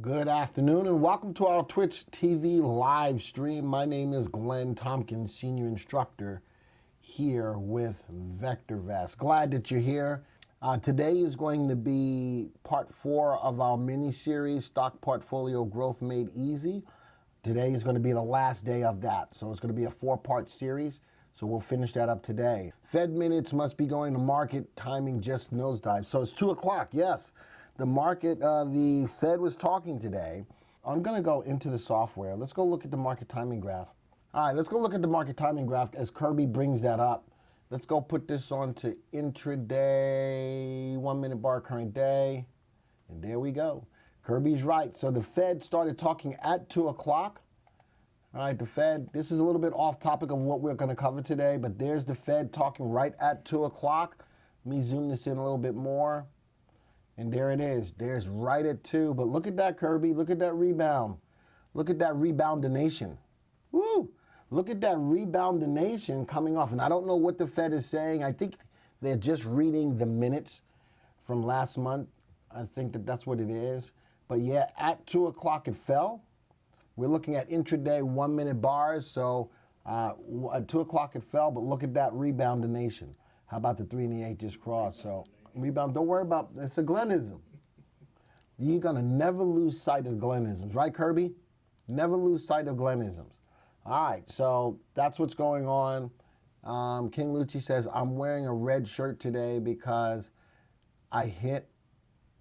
Good afternoon and welcome to our Twitch TV live stream. My name is Glenn Tompkins, Senior Instructor here with VectorVest. Glad that you're here. Today is going to be part 4 of our mini-series, Stock Portfolio Growth Made Easy. Today is going to be the last day of that. So it's going to be a 4-part series. So we'll finish that up today. Fed minutes must be going to market. Timing just nosedive. So it's 2 o'clock, yes. The market, the Fed was talking today. I'm going to go into the software. Let's go look at the market timing graph. All right, let's go look at the market timing graph as Kirby brings that up. Let's go put this on to intraday, 1 minute bar current day. And there we go. Kirby's right. So the Fed started talking at 2 o'clock. All right, the Fed, this is a little bit off topic of what we're going to cover today, but there's the Fed talking right at 2 o'clock. Let me zoom this in a little bit more. And there it is. There's right at 2. But look at that, Kirby. Look at that rebound. Look at that reboundination. Woo! Look at that reboundination coming off. And I don't know what the Fed is saying. I think they're just reading the minutes from last month. I think that's what it is. But yeah, at 2 o'clock it fell. We're looking at intraday 1 minute bars. So at 2 o'clock it fell. But look at that reboundination. How about the 3 and the 8 just crossed? So rebound. Don't worry about it. It's a Glenism. You're going to never lose sight of Glenisms. Right, Kirby? Never lose sight of Glenisms. All right, so that's what's going on. King Lucci says, I'm wearing a red shirt today because I hit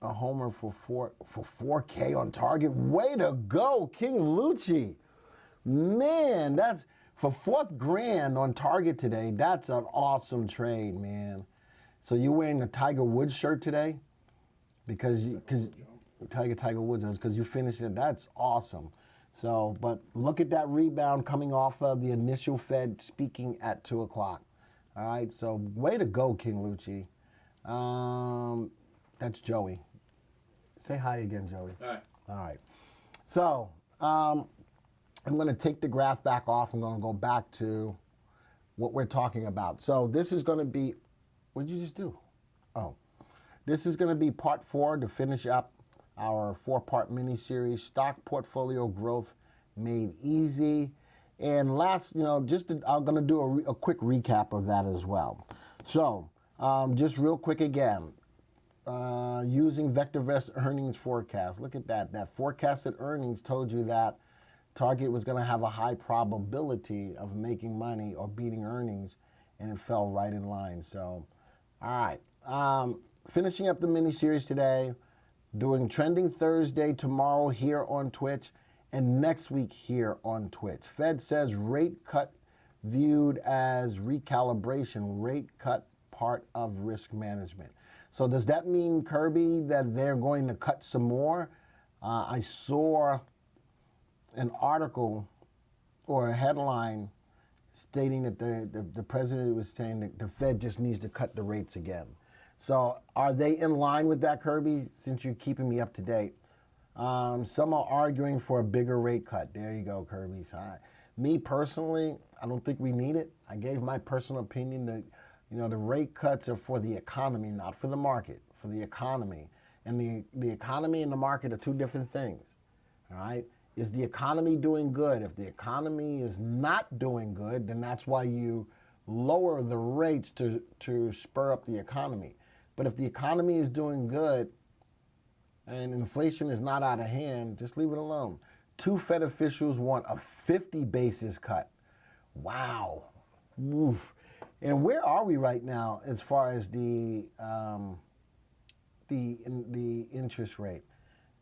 a homer for 4K on target. Way to go, King Lucci. Man, that's for 4th grand on target today. That's an awesome trade, man. So you're wearing a Tiger Woods shirt today because Tiger Woods, because you finished it. That's awesome. So, but look at that rebound coming off of the initial Fed speaking at 2 o'clock. All right, so way to go, King Lucci. That's Joey. Say hi again, Joey. Hi. All right. So I'm going to take the graph back off. I'm going to go back to what we're talking about. So this is going to be, what did you just do? Oh, this is going to be part 4 to finish up our 4-part mini-series, Stock Portfolio Growth Made Easy. And last, I'm going to do a quick recap of that as well. So just real quick again, using VectorVest earnings forecast. Look at that. That forecasted earnings told you that Target was going to have a high probability of making money or beating earnings, and it fell right in line. So, all right. Finishing up the mini-series today, doing Trending Thursday tomorrow here on Twitch, and next week here on Twitch. Fed says rate cut viewed as recalibration, rate cut part of risk management. So does that mean, Kirby, that they're going to cut some more? I saw an article or a headline stating that the president was saying that the Fed just needs to cut the rates again. So are they in line with that, Kirby, since you're keeping me up to date? Some are arguing for a bigger rate cut. There you go, Kirby. Me personally, I don't think we need it. I gave my personal opinion that, the rate cuts are for the economy, not for the market, for the economy. And the economy and the market are 2 different things, all right? Is the economy doing good? If the economy is not doing good, then that's why you lower the rates to spur up the economy. But if the economy is doing good and inflation is not out of hand, just leave it alone. 2 Fed officials want a 50 basis cut. Wow. Oof. And where are we right now as far as the interest rate?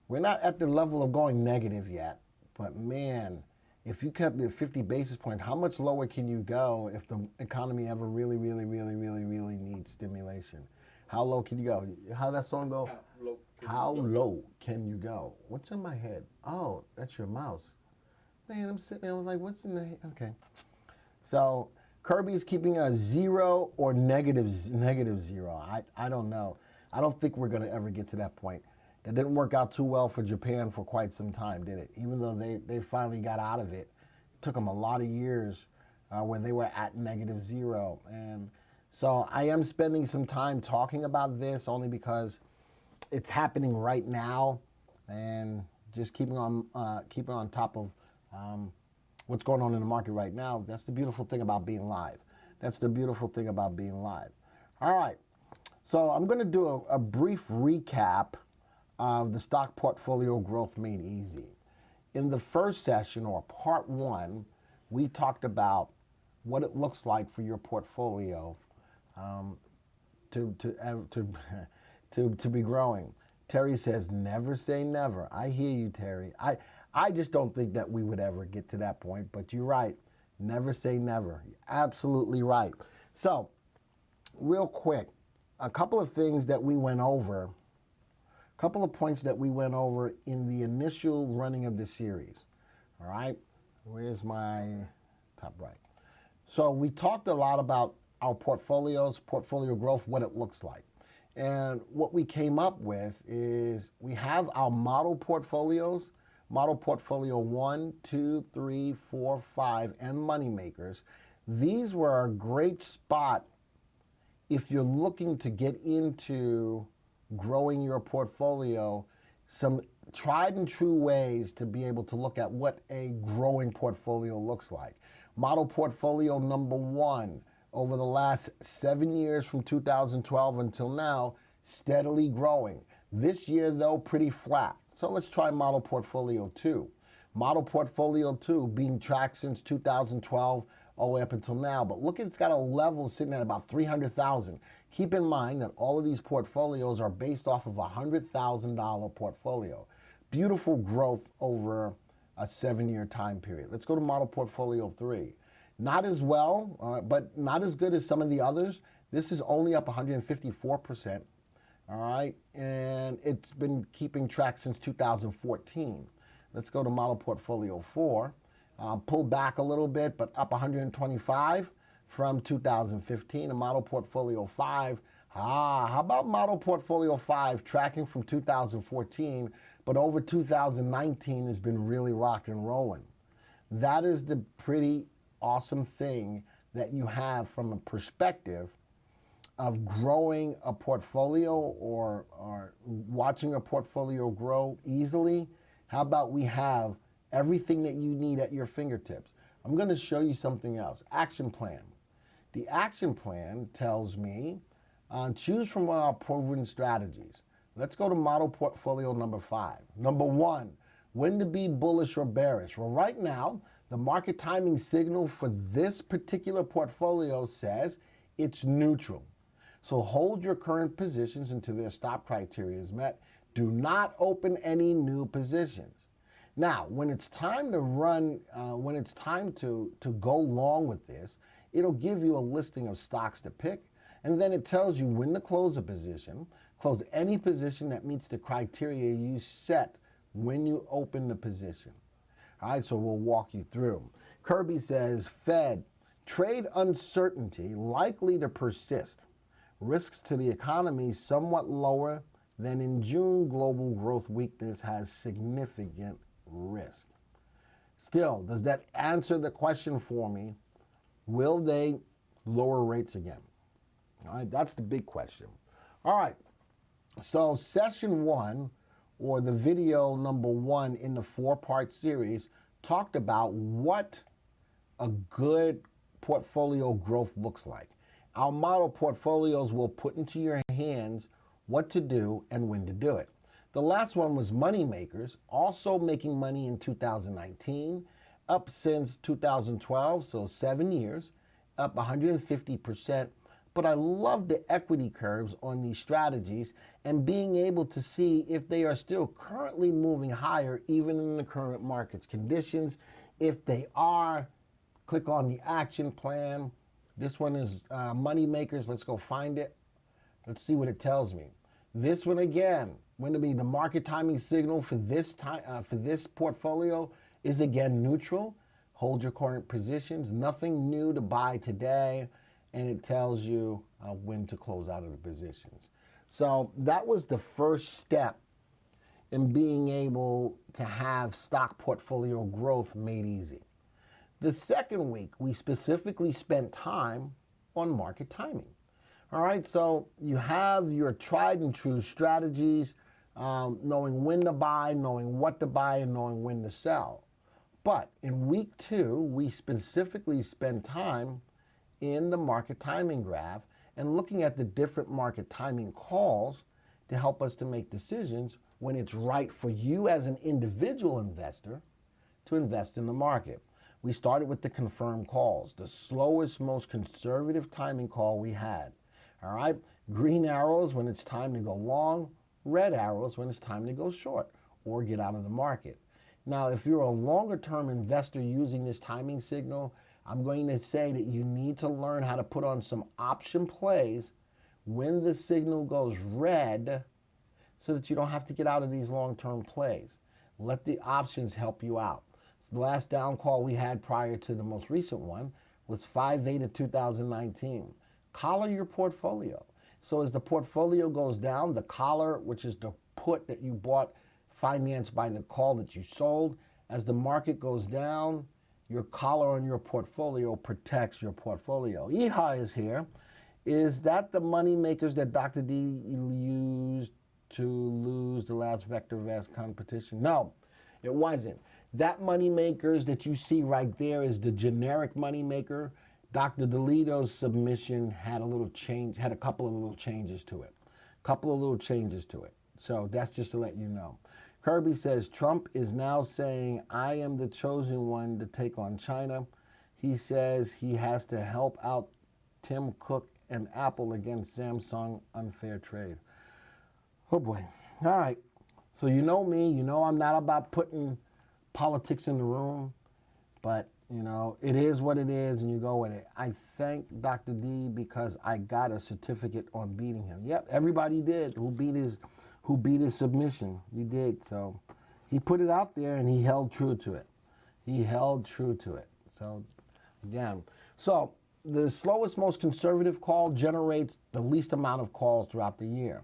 We're not at the level of going negative yet, but man, if you cut the 50 basis points, how much lower can you go if the economy ever really needs stimulation? How low can you go? How that song go? How low can you go? What's in my head? Oh, that's your mouse. Man, I'm sitting there, I was like, what's in the, okay. So Kirby's keeping a 0 or negative 0. I don't know. I don't think we're going to ever get to that point. That didn't work out too well for Japan for quite some time, did it? Even though they finally got out of it. It took them a lot of years when they were at negative 0. And so I am spending some time talking about this only because it's happening right now. And just keeping on top of what's going on in the market right now. That's the beautiful thing about being live. That's the beautiful thing about being live. All right, so I'm going to do a brief recap of the stock portfolio growth made easy. In the first session, or part one, we talked about what it looks like for your portfolio to be growing. Terry says, never say never. I hear you, Terry. I just don't think that we would ever get to that point, but you're right. Never say never. You're absolutely right. So, real quick, a couple of things that we went over, a couple of points that we went over in the initial running of the series. All right? Where's my top right? So we talked a lot about our portfolios, portfolio growth, what it looks like. And what we came up with is we have our model portfolios, model portfolio 1, 2, 3, 4, 5, and money makers. These were a great spot if you're looking to get into growing your portfolio, some tried and true ways to be able to look at what a growing portfolio looks like. Model portfolio number 1, over the last 7 years from 2012 until now, steadily growing. This year, though, pretty flat. So let's try model portfolio 2. Model portfolio 2 being tracked since 2012 all the way up until now. But look, it's got a level sitting at about 300,000. Keep in mind that all of these portfolios are based off of a $100,000 portfolio. Beautiful growth over a 7-year time period. Let's go to model portfolio 3. Not as well, but not as good as some of the others. This is only up 154%. All right, and it's been keeping track since 2014. Let's go to model portfolio 4. Pulled back a little bit, but up 125 from 2015. And model portfolio 5. How about model portfolio 5 tracking from 2014, but over 2019 has been really rock and rolling. That is the pretty awesome thing that you have from a perspective of growing a portfolio or watching a portfolio grow easily. How about we have everything that you need at your fingertips? I'm going to show you something else. Action plan. The action plan tells me choose from one of our proven strategies. Let's go to model portfolio number 5. Number 1, when to be bullish or bearish. Well, right now, the market timing signal for this particular portfolio says it's neutral. So hold your current positions until their stop criteria is met. Do not open any new positions. Now, when it's time to run, when it's time to go long with this, it'll give you a listing of stocks to pick, and then it tells you when to close a position, close any position that meets the criteria you set when you open the position. All right, so we'll walk you through. Kirby says, Fed, trade uncertainty likely to persist. Risks to the economy somewhat lower than in June. Global growth weakness has significant risk. Still, does that answer the question for me? Will they lower rates again? All right, that's the big question. All right, so session 1, or the video number 1 in the 4-part series, talked about what a good portfolio growth looks like. Our model portfolios will put into your hands what to do and when to do it. The last one was money makers, also making money in 2019, up since 2012, so 7 years, up 150%. But I love the equity curves on these strategies and being able to see if they are still currently moving higher, even in the current market's conditions. If they are, click on the action plan. This one is money makers. Let's go find it. Let's see what it tells me. This one again, going to be the market timing signal for this portfolio is again neutral. Hold your current positions. Nothing new to buy today. And it tells you when to close out of the positions. So that was the first step in being able to have stock portfolio growth made easy. The second week, we specifically spent time on market timing. All right, so you have your tried and true strategies knowing when to buy, knowing what to buy, and knowing when to sell. But in week 2, we specifically spend time in the market timing graph and looking at the different market timing calls to help us to make decisions when it's right for you as an individual investor to invest in the market. We started with the confirmed calls, the slowest, most conservative timing call we had. All right, green arrows when it's time to go long, red arrows when it's time to go short or get out of the market. Now, if you're a longer term investor using this timing signal, I'm going to say that you need to learn how to put on some option plays when the signal goes red so that you don't have to get out of these long-term plays. Let the options help you out. The last down call we had prior to the most recent one was 5/8 of 2019. Collar your portfolio. So as the portfolio goes down, the collar, which is the put that you bought, financed by the call that you sold, as the market goes down, your collar on your portfolio protects your portfolio. EHA is here. Is that the money makers that Dr. D used to lose the last VectorVest competition? No, it wasn't. That money makers that you see right there is the generic money maker. Dr. DeLito's submission had a little change, had a couple of little changes to it. So that's just to let you know. Kirby says, Trump is now saying, I am the chosen one to take on China. He says he has to help out Tim Cook and Apple against Samsung unfair trade. Oh boy. All right. So you know me, you know I'm not about putting politics in the room, but you know, it is what it is and you go with it. I thank Dr. D because I got a certificate on beating him. Yep, everybody did who beat his submission. You did. So he put it out there and he held true to it. So again, so the slowest, most conservative call generates the least amount of calls throughout the year.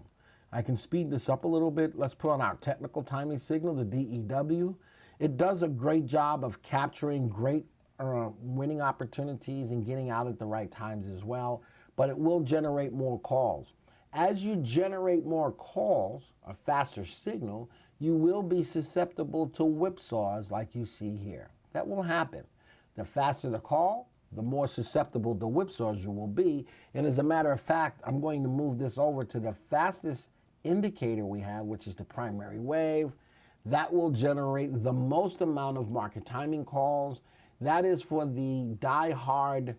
I can speed this up a little bit. Let's put on our technical timing signal, the DEW. It does a great job of capturing great winning opportunities and getting out at the right times as well, but it will generate more calls. As you generate more calls, a faster signal, you will be susceptible to whipsaws like you see here. That will happen. The faster the call, the more susceptible to whipsaws you will be. And as a matter of fact, I'm going to move this over to the fastest indicator we have, which is the primary wave. That will generate the most amount of market timing calls. That is for the die-hard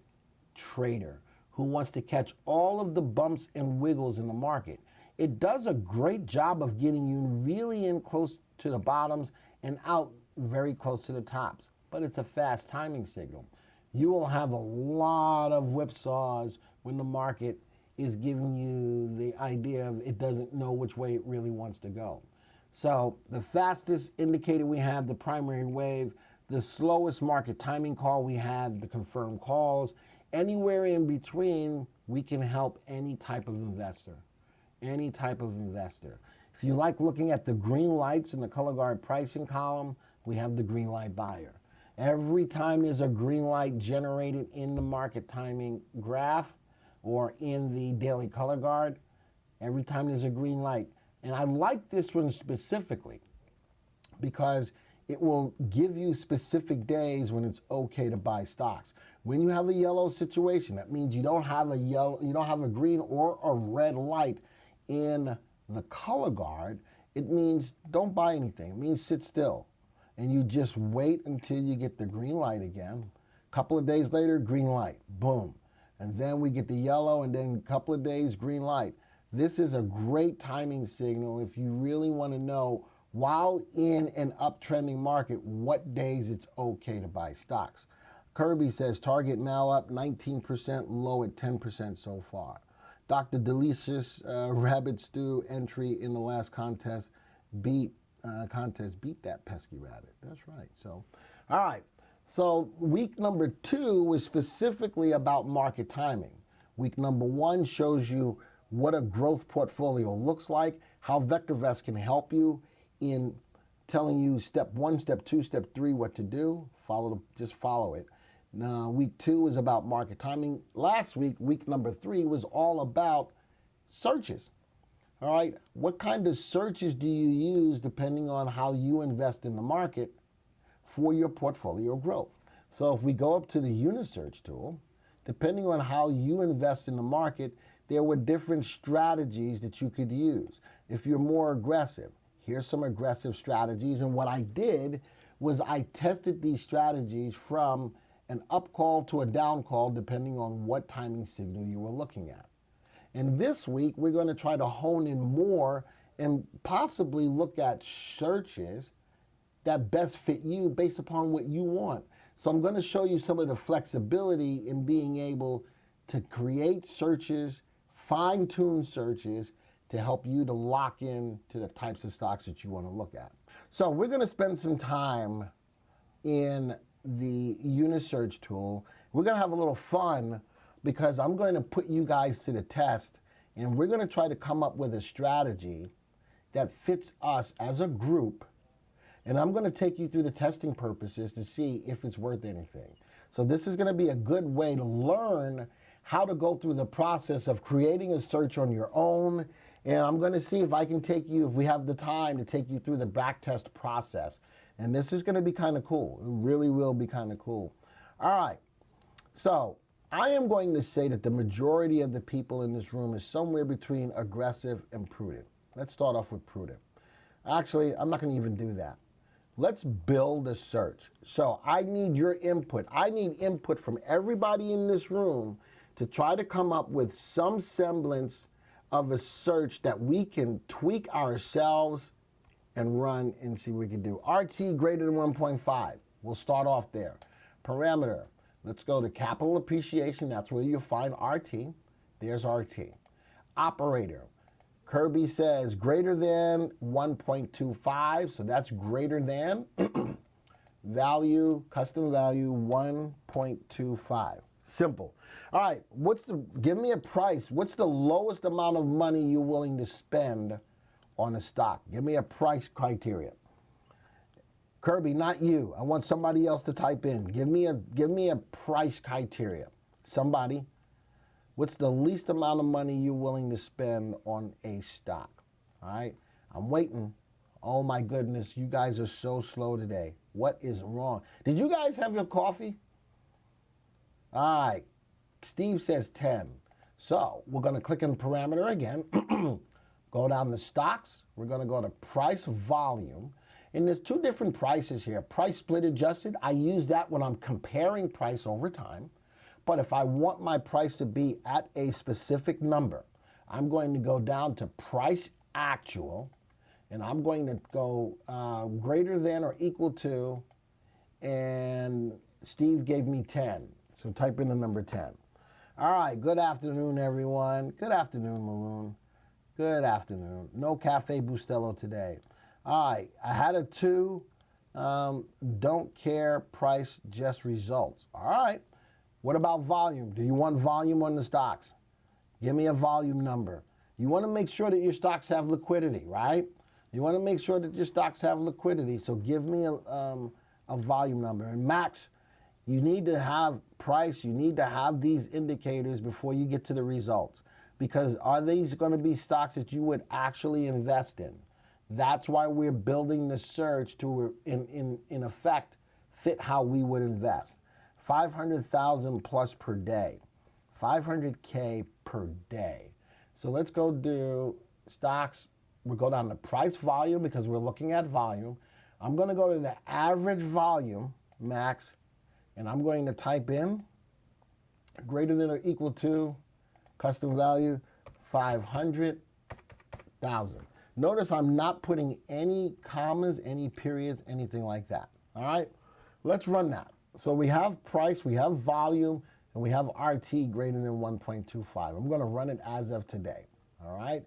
trader who wants to catch all of the bumps and wiggles in the market. It does a great job of getting you really in close to the bottoms and out very close to the tops. But it's a fast timing signal. You will have a lot of whipsaws when the market is giving you the idea of it doesn't know which way it really wants to go. So the fastest indicator we have, the primary wave, the slowest market timing call we have, the confirmed calls. Anywhere in between, we can help any type of investor. If you like looking at the green lights in the color guard pricing column, we have the green light buyer. Every time there's a green light generated in the market timing graph or in the daily color guard, every time there's a green light. And I like this one specifically because it will give you specific days when it's okay to buy stocks. When you have a yellow situation, that means you don't have a green or a red light in the color guard. It means don't buy anything. It means sit still. And you just wait until you get the green light again. A couple of days later, green light, boom. And then we get the yellow, and then a couple of days, green light. This is a great timing signal if you really want to know, while in an uptrending market, what days it's okay to buy stocks. Kirby says, target now up 19%, low at 10% so far. Dr. Delicious Rabbit Stew entry in the last contest beat that pesky rabbit. That's right. So, all right. So week number 2 was specifically about market timing. Week number 1 shows you what a growth portfolio looks like, how VectorVest can help you in telling you step 1, step 2, step 3, what to do. Just follow it. Now, week 2 is about market timing. Last week, week number 3, was all about searches. All right, what kind of searches do you use depending on how you invest in the market for your portfolio growth? So if we go up to the Unisearch tool, depending on how you invest in the market, there were different strategies that you could use. If you're more aggressive, here's some aggressive strategies. And what I did was I tested these strategies from an up call to a down call, depending on what timing signal you were looking at. And this week, we're going to try to hone in more and possibly look at searches that best fit you based upon what you want. So I'm going to show you some of the flexibility in being able to create searches, fine-tune searches to help you to lock in to the types of stocks that you want to look at. So we're going to spend some time in the Unisearch tool. We're going to have a little fun because I'm going to put you guys to the test, and we're going to try to come up with a strategy that fits us as a group, and I'm going to take you through the testing purposes to see if it's worth anything. So this is going to be a good way to learn how to go through the process of creating a search on your own, and I'm going to see if I can take you, if we have the time, to take you through the backtest process. And this is going to be kind of cool. It really will be kind of cool. All right, so I am going to say that the majority of the people in this room is somewhere between aggressive and prudent. Let's start off with prudent. Actually, I'm not going to even do that. Let's build a search. So I need your input. I need input from everybody in this room to try to come up with some semblance of a search that we can tweak ourselves and run and see what we can do. RT greater than 1.5. We'll start off there. Parameter. Let's go to capital appreciation. That's where you'll find RT. There's RT. Operator. Kirby says greater than 1.25. So that's greater than value, custom value 1.25. Simple. All right, give me a price. What's the lowest amount of money you're willing to spend on a stock? Give me a price criteria. Kirby, not you. I want somebody else to type in. Give me a price criteria. Somebody. What's the least amount of money you're willing to spend on a stock? All right, I'm waiting. Oh my goodness, you guys are so slow today. What is wrong? Did you guys have your coffee? All right, Steve says 10. So we're going to click on parameter again. Go down to stocks. We're going to go to price volume. And there's two different prices here. Price split adjusted. I use that when I'm comparing price over time. But if I want my price to be at a specific number, I'm going to go down to price actual. And I'm going to go greater than or equal to. And Steve gave me 10. So type in the number 10. All right, good afternoon, everyone. Good afternoon, Maroon. Good afternoon. No Cafe Bustelo today. All right, I had a 2. Don't care, price, just results. All right, what about volume? Do you want volume on the stocks? Give me a volume number. You want to make sure that your stocks have liquidity, right? You want to make sure that your stocks have liquidity, so give me a volume number. And Max, you need to have price, you need to have these indicators before you get to the results. Because are these going to be stocks that you would actually invest in? That's why we're building the search to, in effect, fit how we would invest. 500,000 plus per day. 500K per day. So let's go do stocks. We'll go down to price volume because we're looking at volume. I'm going to go to the average volume, max, and I'm going to type in greater than or equal to custom value 500,000. Notice I'm not putting any commas, any periods, anything like that. All right, let's run that. So we have price, we have volume, and we have RT greater than 1.25. I'm going to run it as of today. All right,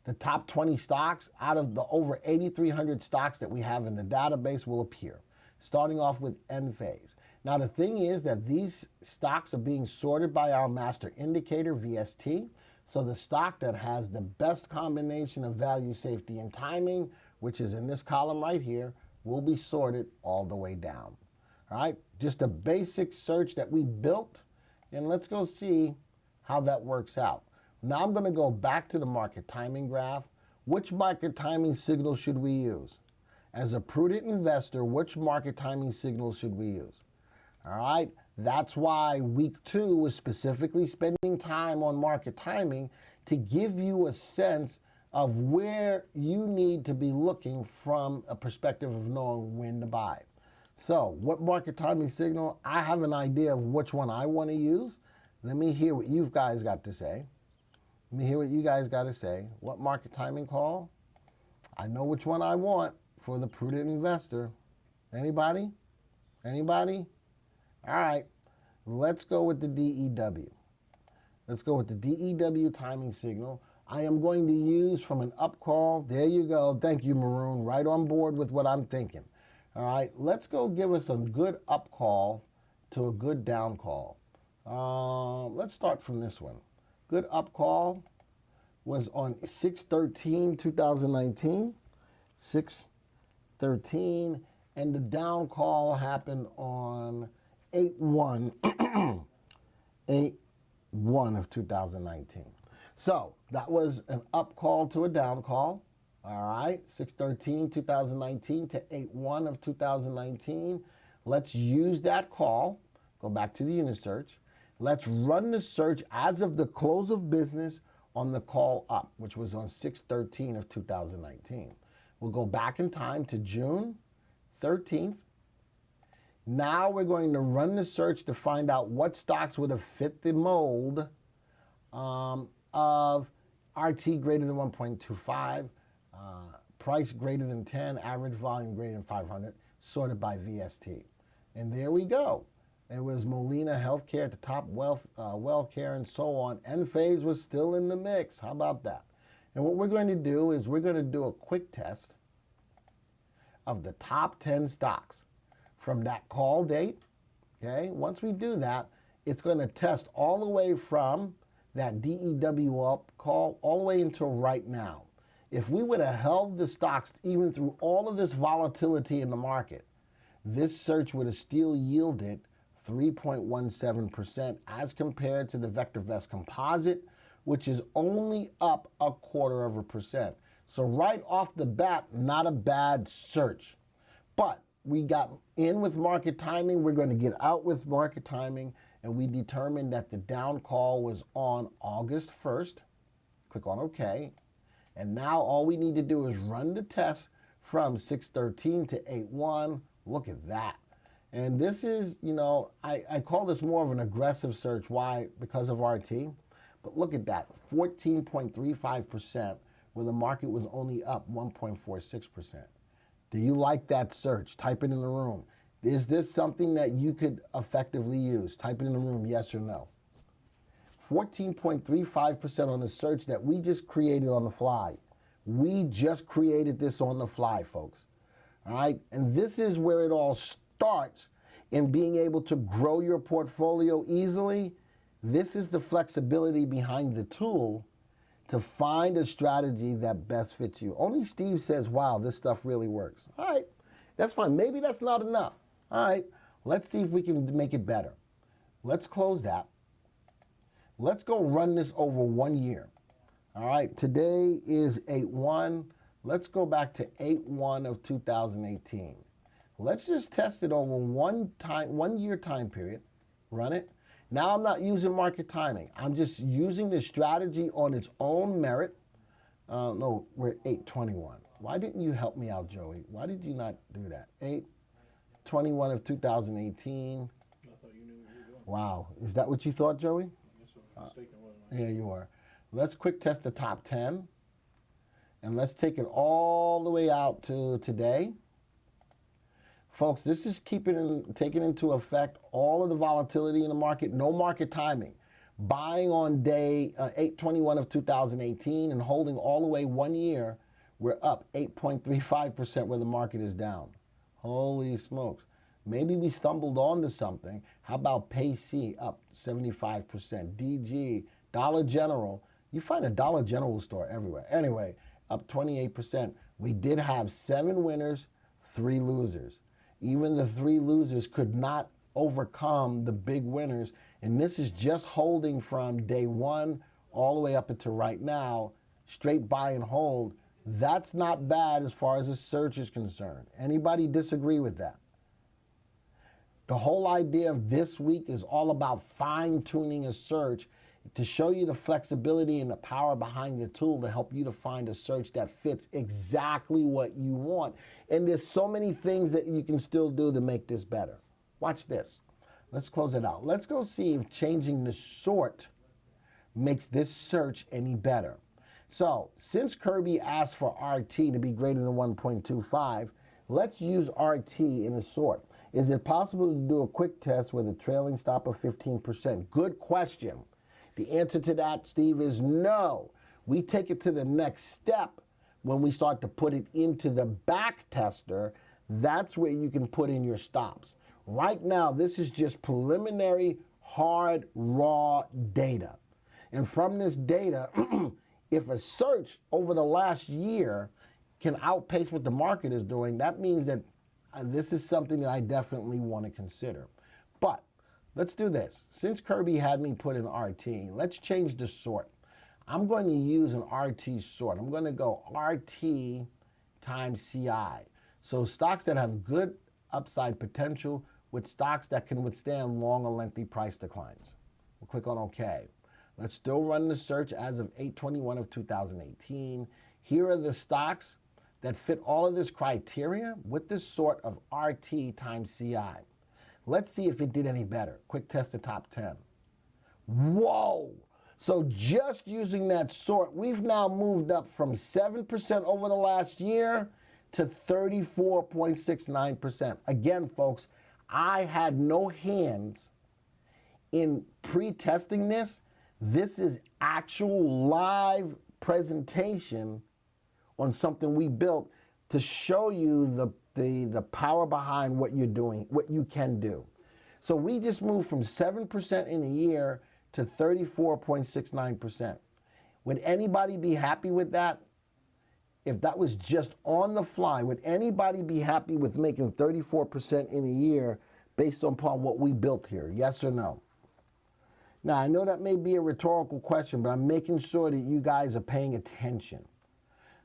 the top 20 stocks out of the over 8,300 stocks that we have in the database will appear, starting off with end phase. Now the thing is that these stocks are being sorted by our master indicator, VST. So the stock that has the best combination of value, safety, and timing, which is in this column right here, will be sorted all the way down. All right, just a basic search that we built, and let's go see how that works out. Now I'm going to go back to the market timing graph. which market timing signal should we use? As a prudent investor, which market timing signal should we use? All right, that's why week 2 was specifically spending time on market timing to give you a sense of where you need to be looking from a perspective of knowing when to buy. So, what market timing signal? I have an idea of which one I want to use. Let me hear what you guys got to say. Let me hear what you guys got to say. What market timing call? I know which one I want for the prudent investor. Anybody? Anybody? All right, let's go with the DEW. Let's go with the DEW timing signal. I am going to use from an up call. There you go. Thank you, Maroon. Right on board with what I'm thinking. All right, let's go give us a good up call to a good down call. Let's start from this one. Good up call was on 6/13/2019. 6/13, and the down call happened on 8/1 8/1 of 2019. So that was an up call to a down call. All right, 6/13/2019 to 8/1 of 2019. Let's use that call. Go back to the unit search. Let's run the search as of the close of business on the call up, which was on 6/13 of 2019. We'll go back in time to June 13th. Now we're going to run the search to find out what stocks would have fit the mold of RT greater than 1.25, price greater than 10, average volume greater than 500, sorted by VST. And there we go. It was Molina Healthcare at the top, WellCare, and so on. Enphase was still in the mix. How about that? And what we're going to do is we're going to do a quick test of the top 10 stocks from that call date. Okay, once we do that, it's going to test all the way from that DEW up call all the way until right now. If we would have held the stocks even through all of this volatility in the market, this search would have still yielded 3.17% as compared to the VectorVest composite, which is only up 0.25%. So right off the bat, not a bad search. But we got in with market timing, we're going to get out with market timing, and we determined that the down call was on August 1st. Click on OK. And now all we need to do is run the test from 6/13 to 8/1. Look at that. And this is, you know, I call this more of an aggressive search. Why? Because of RT. But look at that, 14.35%, where the market was only up 1.46%. Do you like that search? Type it in the room. Is this something that you could effectively use? Type it in the room, yes or no. 14.35% on the search that we just created on the fly. We just created this on the fly, folks. All right, and this is where it all starts in being able to grow your portfolio easily. This is the flexibility behind the tool to find a strategy that best fits you. Only Steve says, wow, this stuff really works. All right, that's fine. Maybe that's not enough. All right, let's see if we can make it better. Let's close that. Let's go run this over 1 year. All right, today is 8/1. Let's go back to 8/1 of 2018. Let's just test it over 1 year time period. Run it. Now I'm not using market timing. I'm just using the strategy on its own merit. No, we're 8/21. Why didn't you help me out, Joey? Why did you not do that? 8/21 of 2018. I thought you knew what you were doing. Wow. Is that what you thought, Joey? I guess I was mistaken, wasn't I? Yeah, you are. Let's quick test the top 10. And let's take it all the way out to today. Folks, this is taking into effect all of the volatility in the market, no market timing. Buying on day 8/21 of 2018 and holding all the way 1 year, we're up 8.35% where the market is down. Holy smokes. Maybe we stumbled onto something. How about Payc up 75%? DG, Dollar General. You find a Dollar General store everywhere. Anyway, up 28%. We did have 7 winners, 3 losers. Even the 3 losers could not overcome the big winners. And this is just holding from day 1 all the way up until right now, straight buy and hold. That's not bad as far as a search is concerned. Anybody disagree with that? The whole idea of this week is all about fine-tuning a search to show you the flexibility and the power behind the tool to help you to find a search that fits exactly what you want. And there's so many things that you can still do to make this better. Watch this. Let's close it out. Let's go see if changing the sort makes this search any better. So, since Kirby asked for RT to be greater than 1.25, let's use RT in a sort. Is it possible to do a quick test with a trailing stop of 15%? Good question. The answer to that, Steve, is no. We take it to the next step when we start to put it into the back tester. That's where you can put in your stops. Right now, this is just preliminary, hard, raw data. And from this data, if a search over the last year can outpace what the market is doing, that means that this is something that I definitely want to consider. But let's do this. Since Kirby had me put in RT, let's change the sort. I'm going to use an RT sort. I'm going to go RT times CI. So stocks that have good upside potential with stocks that can withstand long or lengthy price declines. We'll click on OK. Let's still run the search as of 8/21 of 2018. Here are the stocks that fit all of this criteria with this sort of RT times CI. Let's see if it did any better. Quick test the top 10. Whoa! So just using that sort, we've now moved up from 7% over the last year to 34.69%. Again, folks, I had no hands in pre-testing this. This is actual live presentation on something we built to show you the power behind what you're doing, what you can do. So we just moved from 7% in a year to 34.69%. Would anybody be happy with that? If that was just on the fly, would anybody be happy with making 34% in a year based upon what we built here? Yes or no? Now, I know that may be a rhetorical question, but I'm making sure that you guys are paying attention,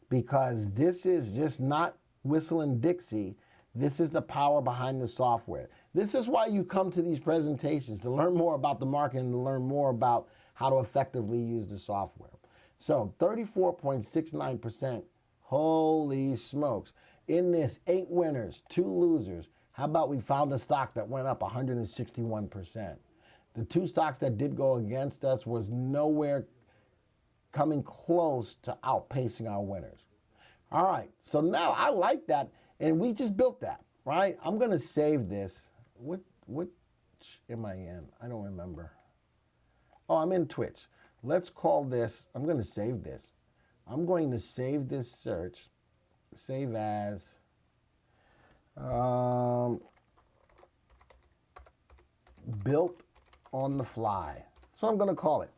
because this is just not whistling Dixie. This is the power behind the software. This is why you come to these presentations, to learn more about the market and to learn more about how to effectively use the software. So 34.69%, holy smokes. In this, 8 winners, 2 losers. How about we found a stock that went up 161%? The 2 stocks that did go against us was nowhere coming close to outpacing our winners. All right, so now I like that, and we just built that, right? I'm going to save this. What am I in? I don't remember. Oh, I'm in Twitch. Let's call this, I'm going to save this. I'm going to save this search, save as, built on the fly. That's what I'm going to call it.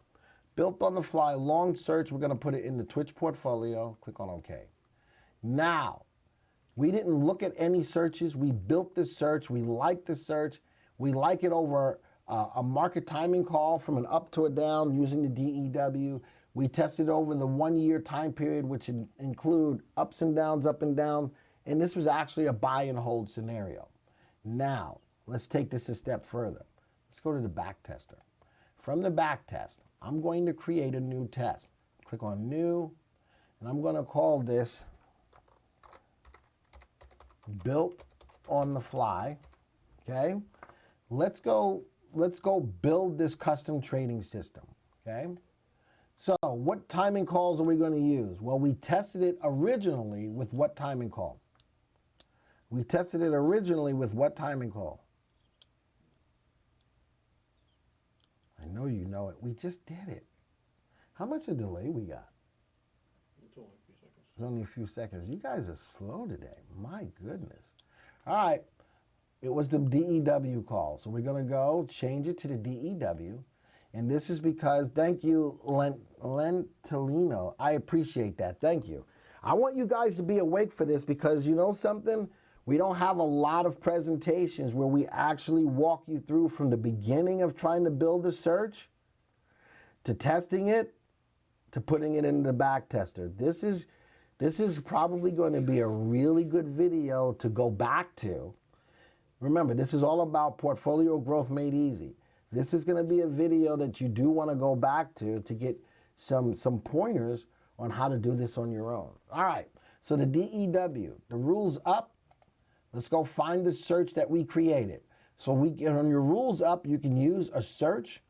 Built on the fly, long search. We're going to put it in the Twitch portfolio. Click on OK. Now, we didn't look at any searches. We built this search. We like the search. We like it over a market timing call from an up to a down using the DEW. We tested over the 1-year time period, which include ups and downs, up and down. And this was actually a buy and hold scenario. Now, let's take this a step further. Let's go to the back tester. From the back test, I'm going to create a new test. Click on New, and I'm going to call this Built on the Fly. Okay? Let's go build this custom trading system. Okay? So, what timing calls are we going to use? Well, we tested it originally with what timing call? We tested it originally with what timing call? I know you know it. We just did it. How much a delay we got? It's only a few seconds. It's only a few seconds. You guys are slow today. My goodness. All right. It was the DEW call. So we're going to go change it to the DEW. And this is because, thank you, Lentilino. I appreciate that. Thank you. I want you guys to be awake for this because you know something? We don't have a lot of presentations where we actually walk you through from the beginning of trying to build a search to testing it to putting it into the back tester. This is This is probably going to be a really good video to go back to. Remember, this is all about portfolio growth made easy. This is going to be a video that you do want to go back to get some pointers on how to do this on your own. All right, so the DEW, the rules up. Let's go find the search that we created. So on your rules up, you can use a search.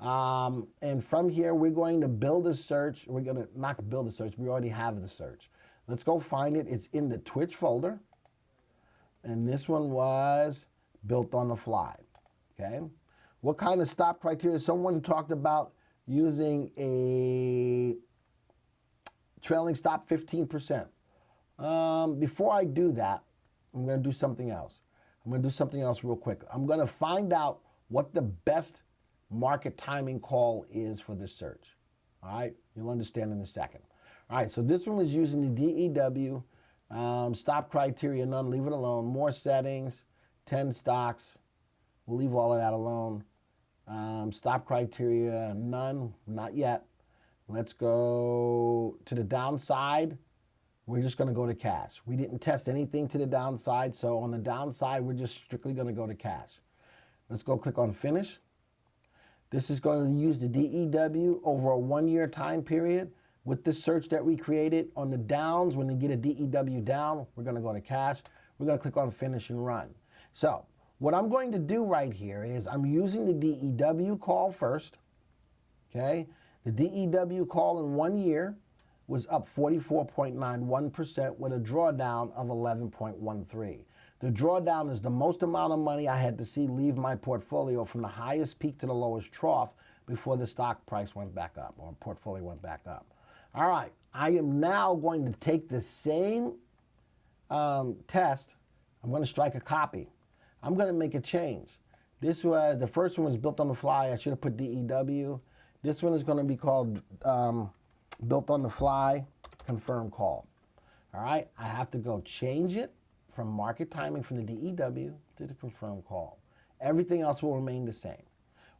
And from here, we're going to build a search. We're going to not build a search. We already have the search. Let's go find it. It's in the Twitch folder. And this one was built on the fly. Okay. What kind of stop criteria? Someone talked about using a trailing stop 15%. Before I do that, I'm going to do something else. I'm going to do something else real quick. I'm going to find out what the best market timing call is for this search. All right, you'll understand in a second. All right, so this one is using the DEW, stop criteria, none, leave it alone. More settings, 10 stocks, we'll leave all of that alone. Stop criteria, none, not yet. Let's go to the downside. We're just going to go to cash. We didn't test anything to the downside, so on the downside, we're just strictly going to go to cash. Let's go click on finish. This is going to use the DEW over a 1-year time period with the search that we created. On the downs, when you get a DEW down, we're going to go to cash. We're going to click on finish and run. So what I'm going to do right here is I'm using the DEW call first. Okay, the DEW call in 1 year was up 44.91% with a drawdown of 11.13. The drawdown is the most amount of money I had to see leave my portfolio from the highest peak to the lowest trough before the stock price went back up or portfolio went back up. All right, I am now going to take the same test. I'm going to strike a copy. I'm going to make a change. This was, the first one was built on the fly. I should have put DEW. This one is going to be called built on the fly, confirm call. All right, I have to go change it from market timing from the DEW to the confirm call. Everything else will remain the same.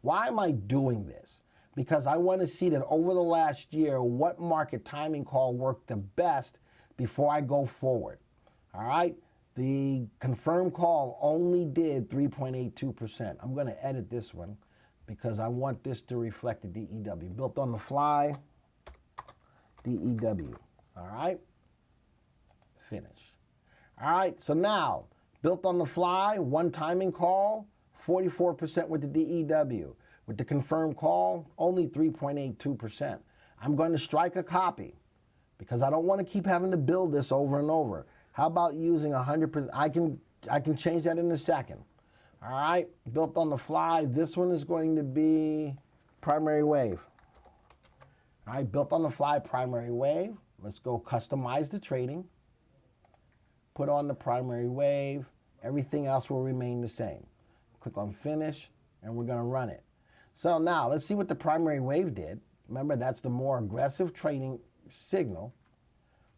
Why am I doing this? Because I want to see that over the last year, what market timing call worked the best before I go forward. All right, the confirm call only did 3.82%. I'm going to edit this one because I want this to reflect the DEW. Built on the fly, DEW. All right, finish. All right, so now, built on the fly, one timing call, 44% with the DEW. With the confirmed call, only 3.82%. I'm going to strike a copy because I don't want to keep having to build this over and over. How about using 100%? I can change that in a second. All right, built on the fly. This one is going to be primary wave. All right, built on the fly, primary wave. Let's go customize the trading. Put on the primary wave. Everything else will remain the same. Click on finish, and we're going to run it. So now let's see what the primary wave did. Remember, that's the more aggressive trading signal.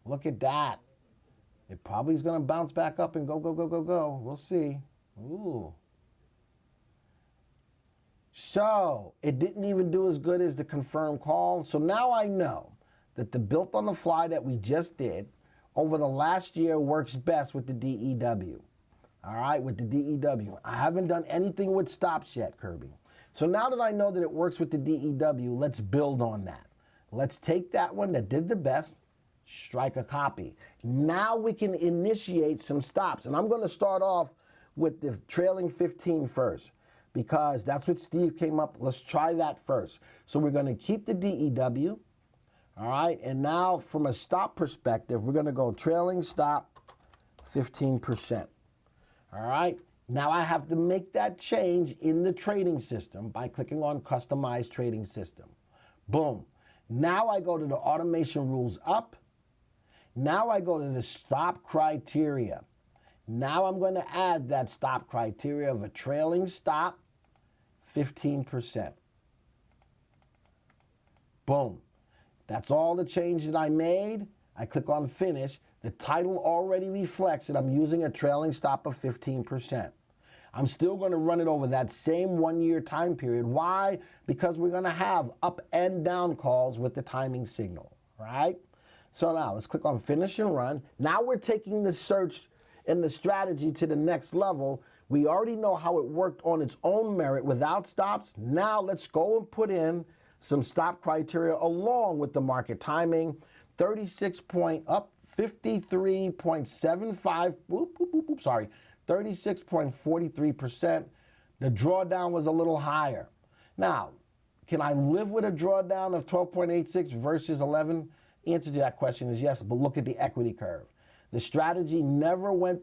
Look at that. It probably is going to bounce back up and go, go, go, go, go. We'll see. Ooh. So it didn't even do as good as the confirmed call. So now I know that the built on the fly that we just did over the last year works best with the DEW. All right, with the DEW. I haven't done anything with stops yet, Kirby. So now that I know that it works with the DEW, let's build on that. Let's take that one that did the best, strike a copy. Now we can initiate some stops. And I'm going to start off with the trailing 15 first because that's what Steve came up. Let's try that first. So we're going to keep the DEW. All right, and now from a stop perspective, we're going to go trailing stop 15%. All right, now I have to make that change in the trading system by clicking on Customize Trading System. Boom. Now I go to the automation rules up. Now I go to the stop criteria. Now I'm going to add that stop criteria of a trailing stop 15%. Boom. That's all the change that I made. I click on finish. The title already reflects that I'm using a trailing stop of 15%. I'm still going to run it over that same 1 year time period. Why? Because we're going to have up and down calls with the timing signal, right? So now let's click on finish and run. Now we're taking the search and the strategy to the next level. We already know how it worked on its own merit without stops. Now let's go and put in some stop criteria along with the market timing. 36 point up, 53.75, 36.43%. The drawdown was a little higher. Now, can I live with a drawdown of 12.86 versus 11? Answer to that question is yes, but look at the equity curve. The strategy never went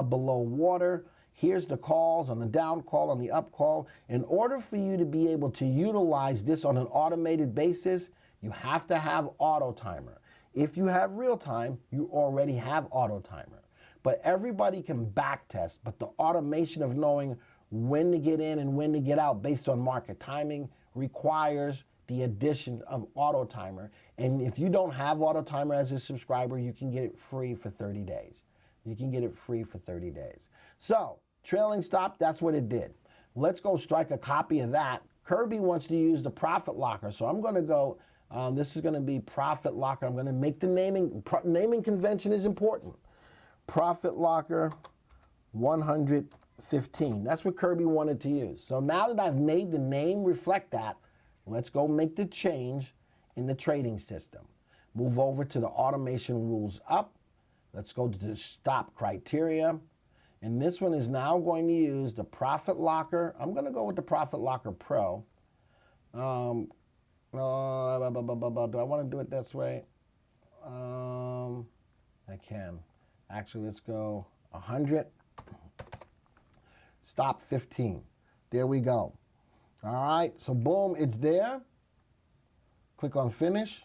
below water. Here's the calls on the down call, on the up call. In order for you to be able to utilize this on an automated basis, you have to have auto timer. If you have real time, you already have auto timer. But everybody can back test, but the automation of knowing when to get in and when to get out based on market timing requires the addition of auto timer. And if you don't have auto timer as a subscriber, you can get it free for 30 days. You can get it free for 30 days. So, trailing stop, that's what it did. Let's go strike a copy of that. Kirby wants to use the profit locker, so I'm going to go, this is going to be profit locker. I'm going to make the naming convention is important. Profit locker 115. That's what Kirby wanted to use. So now that I've made the name reflect that, let's go make the change in the trading system. Move over to the automation rules up. Let's go to the stop criteria. And this one is now going to use the Profit Locker. I'm going to go with the Profit Locker Pro. Do I want to do it this way? I can. Actually, let's go 100. Stop 15. There we go. All right, so boom, it's there. Click on finish.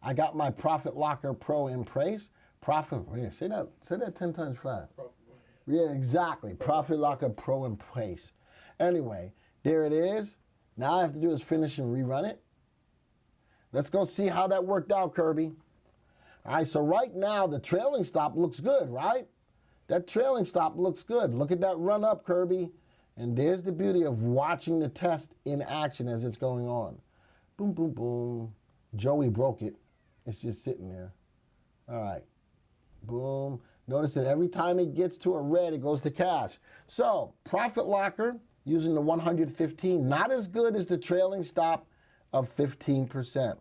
I got my Profit Locker Pro in place. Say that 10 times fast. Yeah, exactly. Profit Locker Pro in place. Anyway, there it is. Now all I have to do is finish and rerun it. Let's go see how that worked out, Kirby. All right, so right now the trailing stop looks good, right? That trailing stop looks good. Look at that run up, Kirby. And there's the beauty of watching the test in action as it's going on. Boom, boom, boom. Joey broke it. It's just sitting there. All right. Boom. Notice that every time it gets to a red, it goes to cash. So, Profit Locker using the 115, not as good as the trailing stop of 15%.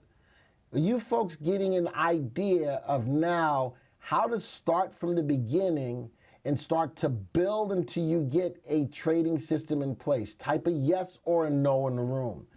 Are you folks getting an idea of now how to start from the beginning and start to build until you get a trading system in place? Type a yes or a no in the room.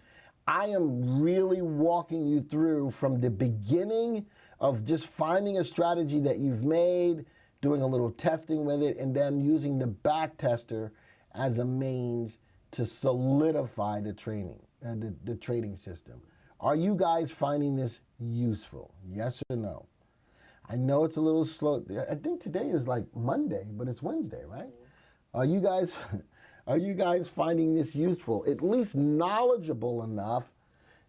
I am really walking you through from the beginning of just finding a strategy that you've made, doing a little testing with it, and then using the back tester as a means to solidify the trading, the trading system. Are you guys finding this useful? Yes or no? I know it's a little slow. I think today is like Monday, but it's Wednesday, right? Are you guys finding this useful? At least knowledgeable enough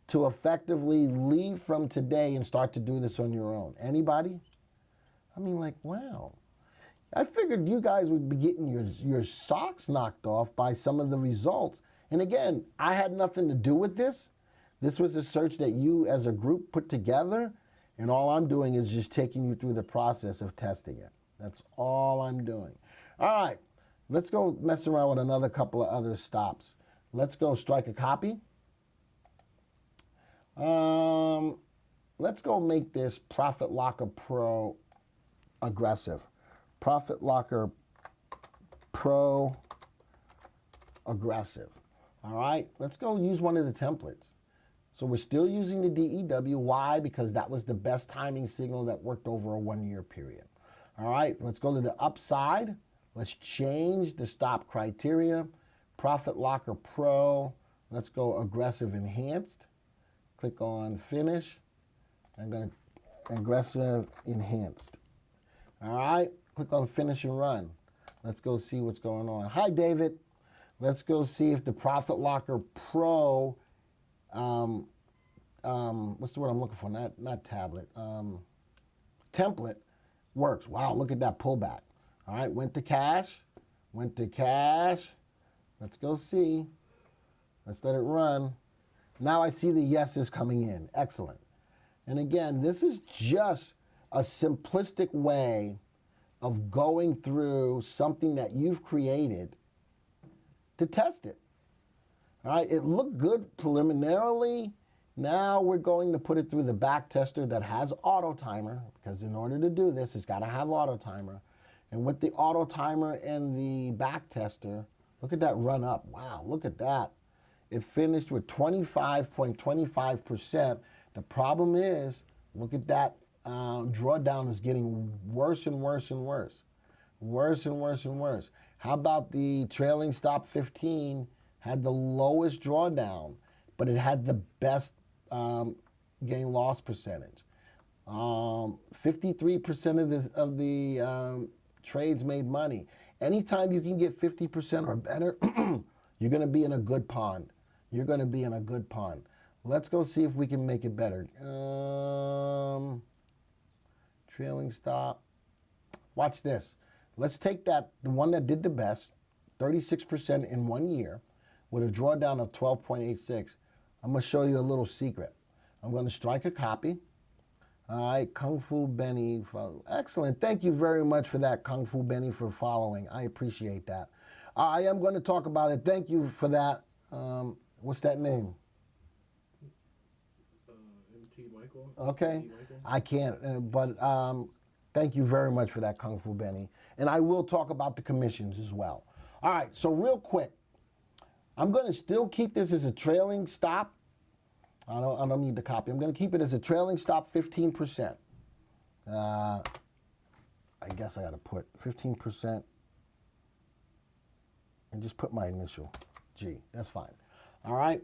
to effectively leave from today and start to do this on your own? Anybody? I mean, like, wow. I figured you guys would be getting your socks knocked off by some of the results. And again, I had nothing to do with this. This was a search that you as a group put together, and all I'm doing is just taking you through the process of testing it. That's all I'm doing. All right, let's go mess around with another couple of other stops. Let's go strike a copy. Let's go make this Profit Locker Pro aggressive. Profit Locker Pro aggressive. All right, let's go use one of the templates. So we're still using the DEW. Why? Because that was the best timing signal that worked over a 1 year period. All right, let's go to the upside. Let's change the stop criteria. Profit Locker Pro. Let's go aggressive enhanced. Click on finish. I'm going to aggressive enhanced. All right, click on finish and run. Let's go see what's going on. Hi, David. Let's go see if the Profit Locker Pro, what's the word I'm looking for? Not tablet. Template works. Wow, look at that pullback. All right, went to cash. Went to cash. Let's go see. Let's let it run. Now I see the yeses coming in. Excellent. And again, this is just a simplistic way of going through something that you've created to test it. All right, it looked good preliminarily. Now we're going to put it through the back tester that has auto timer, because in order to do this, it's got to have auto timer. And with the auto timer and the back tester, look at that run up. Wow, look at that. It finished with 25.25%. The problem is, look at that drawdown is getting worse and worse and worse. Worse and worse and worse. How about the trailing stop 15 had the lowest drawdown, but it had the best gain loss percentage. 53% of the trades made money. Anytime you can get 50% or better, you're going to be in a good pond. You're going to be in a good pond. Let's go see if we can make it better. Trailing stop. Watch this. Let's take that, the one that did the best, 36% in 1 year, with a drawdown of 12.86. I'm going to show you a little secret. I'm going to strike a copy. All right, Kung Fu Benny. Excellent. Thank you very much for that, Kung Fu Benny, for following. I appreciate that. I am going to talk about it. Thank you for that. What's that name? MT Michael. Okay. MT Michael. I can't, but thank you very much for that, Kung Fu Benny. And I will talk about the commissions as well. All right, so real quick, I'm going to still keep this as a trailing stop. I don't need the copy. I'm going to keep it as a trailing stop 15%. I guess I got to put 15% and just put my initial G. That's fine. All right,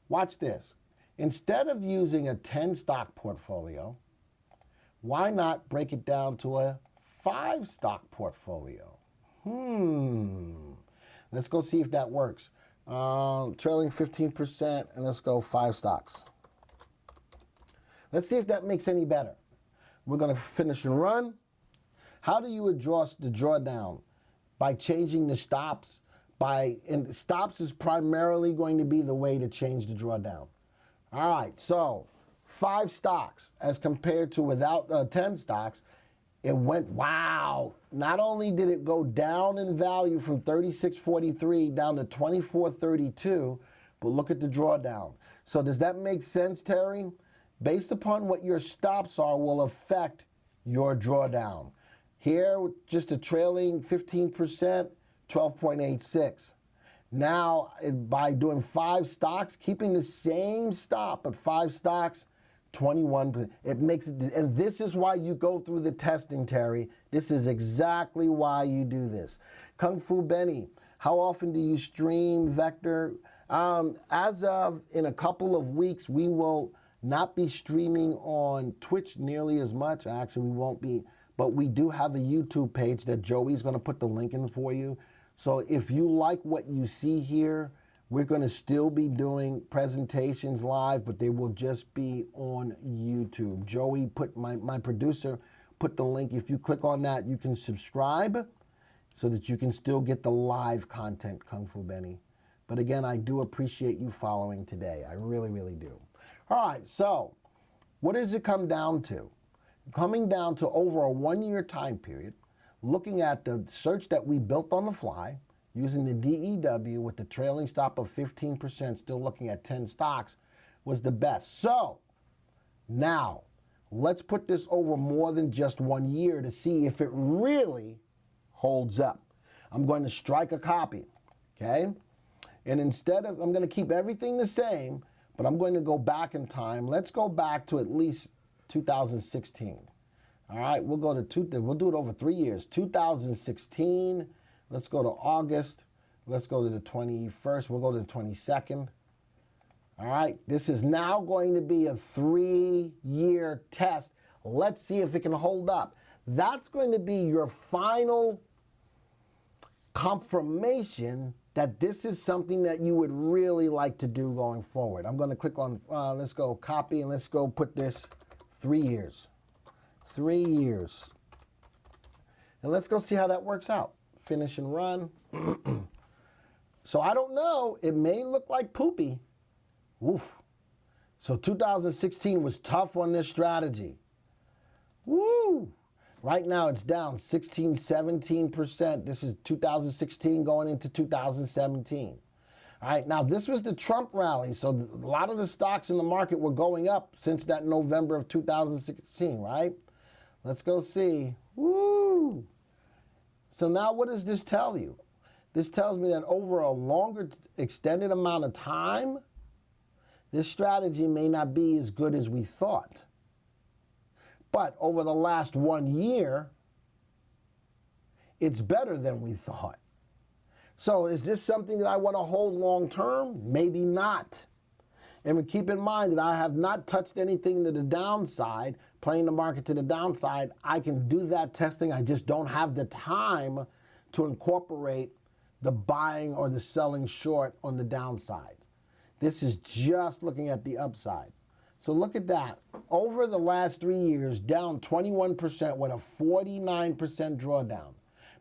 watch this. Instead of using a 10 stock portfolio, why not break it down to a 5 stock portfolio? Let's go see if that works. Trailing 15%, and let's go 5 stocks. Let's see if that makes any better. We're going to finish and run. How do you adjust the drawdown? By changing the stops. And stops is primarily going to be the way to change the drawdown. All right, so 5 stocks as compared to without 10 stocks, it went, wow. Not only did it go down in value from 36.43 down to 24.32, but look at the drawdown. So does that make sense, Terry? Based upon what your stops are will affect your drawdown. Here, just a trailing 15%, 12.86. Now, by doing 5 stocks, keeping the same stop but 5 stocks, 21%. It makes it, and this is why you go through the testing, Terry. This is exactly why you do this. Kung Fu Benny, how often do you stream Vector? As of in a couple of weeks, we will not be streaming on Twitch nearly as much. Actually, we won't be, but we do have a YouTube page that Joey's going to put the link in for you. So if you like what you see here, we're going to still be doing presentations live, but they will just be on YouTube. Joey put, my producer, put the link. If you click on that, you can subscribe so that you can still get the live content, Kung Fu Benny. But again, I do appreciate you following today. I really, really do. All right, so what does it come down to? Coming down to over a 1-year time period, looking at the search that we built on the fly, using the DEW with the trailing stop of 15%, still looking at 10 stocks, was the best. So, now, let's put this over more than just 1 year to see if it really holds up. I'm going to strike a copy, okay? And instead of, I'm going to keep everything the same, but I'm going to go back in time. Let's go back to at least 2016. All right, we'll do it over 3 years. 2016, let's go to August. Let's go to the 21st. We'll go to the 22nd. All right, this is now going to be a 3-year test. Let's see if it can hold up. That's going to be your final confirmation that this is something that you would really like to do going forward. I'm going to click on, let's go copy, and let's go put this 3 years. 3 years. And let's go see how that works out. Finish and run. So I don't know. It may look like poopy. Woof. So 2016 was tough on this strategy. Woo! Right now it's down 16, 17%. This is 2016 going into 2017. All right, now this was the Trump rally, so a lot of the stocks in the market were going up since that November of 2016, right? Let's go see. Woo! So now what does this tell you? This tells me that over a longer extended amount of time, this strategy may not be as good as we thought. But over the last 1 year, it's better than we thought. So is this something that I want to hold long term? Maybe not. And we keep in mind that I have not touched anything to the downside, playing the market to the downside. I can do that testing. I just don't have the time to incorporate the buying or the selling short on the downside. This is just looking at the upside. So look at that. Over the last 3 years, down 21% with a 49% drawdown.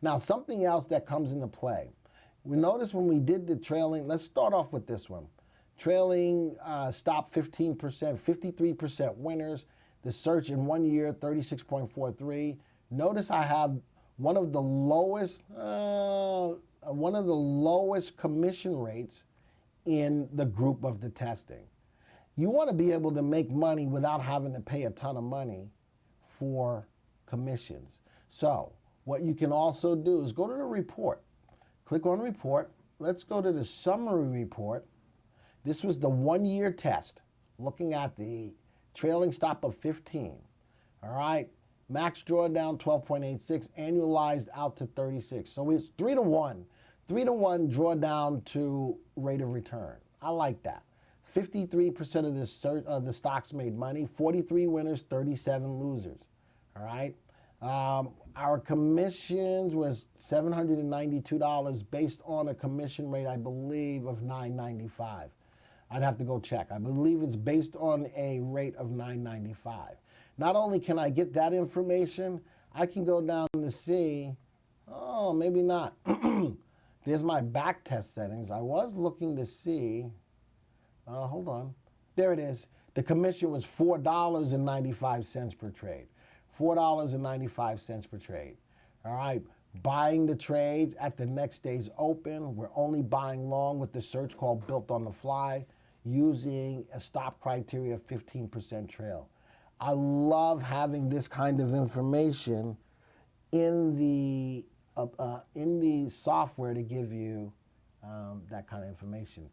Now, something else that comes into play. We noticed when we did the trailing, let's start off with this one. Trailing stop 15%, 53% winners. The search in 1 year, 36.43. Notice I have one of the lowest commission rates in the group of the testing. You want to be able to make money without having to pay a ton of money for commissions. So what you can also do is go to the report. Click on report. Let's go to the summary report. This was the 1 year test, looking at the trailing stop of 15. All right, max drawdown 12.86, annualized out to 36. So it's 3 to 1. 3 to 1 drawdown to rate of return. I like that. 53% of the stocks made money, 43 winners, 37 losers. All right. Our commissions was $792 based on a commission rate, I believe, of $9.95. I'd have to go check. I believe it's based on a rate of $9.95. Not only can I get that information, I can go down to see, oh, maybe not. There's my back test settings. I was looking to see, hold on. There it is. The commission was $4.95 per trade. $4.95 per trade. All right, buying the trades at the next day's open. We're only buying long with the search called Built on the Fly using a stop criteria of 15% trail. I love having this kind of information in the software to give you that kind of information.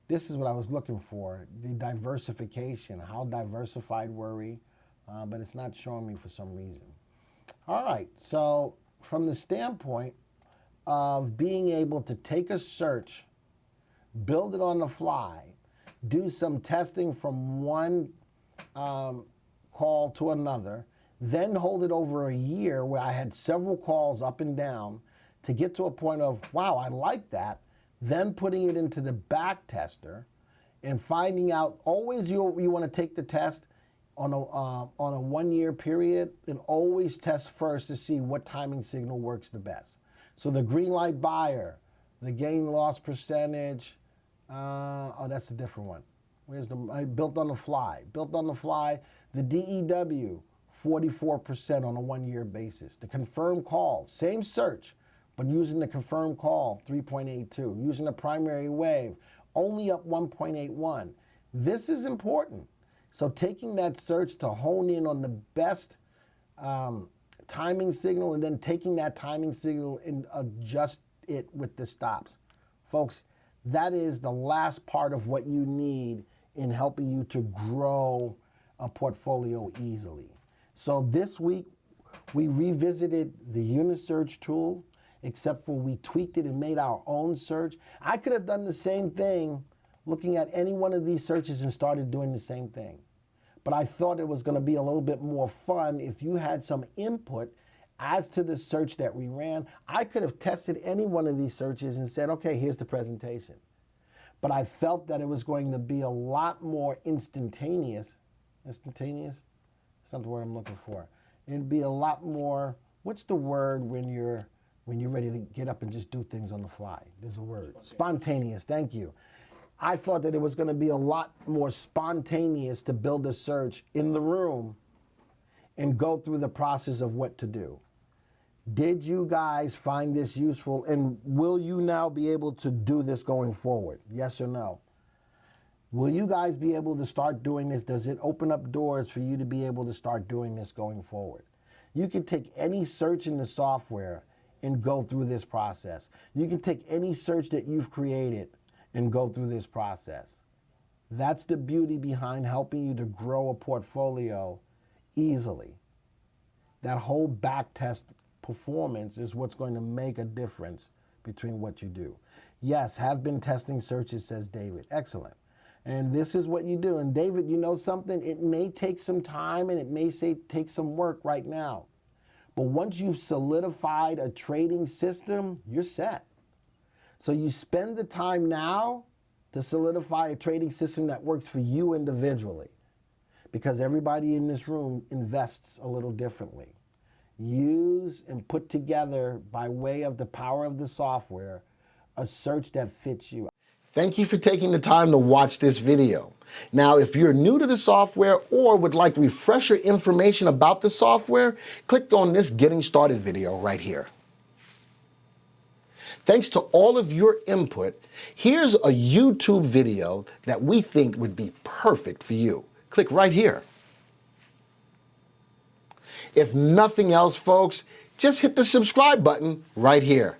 This is what I was looking for, the diversification. How diversified were we? But it's not showing me for some reason. All right, so from the standpoint of being able to take a search, build it on the fly, do some testing from one call to another, then hold it over a year where I had several calls up and down to get to a point of, wow, I like that, then putting it into the back tester and finding out, always you want to take the test on a 1 year period and always test first to see what timing signal works the best. So the green light buyer, the gain loss percentage, oh, that's a different one. Where's the Built on the Fly? Built on the Fly, the DEW, 44% on a 1 year basis. The confirmed call, same search, but using the confirmed call, 3.82. Using the primary wave, only up 1.81. This is important. So taking that search to hone in on the best timing signal and then taking that timing signal and adjust it with the stops. Folks, that is the last part of what you need in helping you to grow a portfolio easily. So this week, we revisited the Unisearch tool, except for we tweaked it and made our own search. I could have done the same thing looking at any one of these searches and started doing the same thing. But I thought it was going to be a little bit more fun if you had some input as to the search that we ran. I could have tested any one of these searches and said, okay, here's the presentation. But I felt that it was going to be a lot more instantaneous. Instantaneous? That's not the word I'm looking for. It'd be a lot more, what's the word when you're ready to get up and just do things on the fly? There's a word. Spontaneous, thank you. I thought that it was going to be a lot more spontaneous to build a search in the room and go through the process of what to do. Did you guys find this useful, and will you now be able to do this going forward? Yes or no? Will you guys be able to start doing this? Does it open up doors for you to be able to start doing this going forward? You can take any search in the software and go through this process. You can take any search that you've created and go through this process. That's the beauty behind helping you to grow a portfolio easily. That whole back test performance is what's going to make a difference between what you do. Yes, have been testing searches, says David. Excellent. And this is what you do. And David, you know something? It may take some time and it may take some work right now. But once you've solidified a trading system, you're set. So you spend the time now to solidify a trading system that works for you individually, because everybody in this room invests a little differently. Use and put together, by way of the power of the software, a search that fits you. Thank you for taking the time to watch this video. Now, if you're new to the software or would like refresher information about the software, click on this Getting Started video right here. Thanks to all of your input, here's a YouTube video that we think would be perfect for you. Click right here. If nothing else, folks, just hit the subscribe button right here.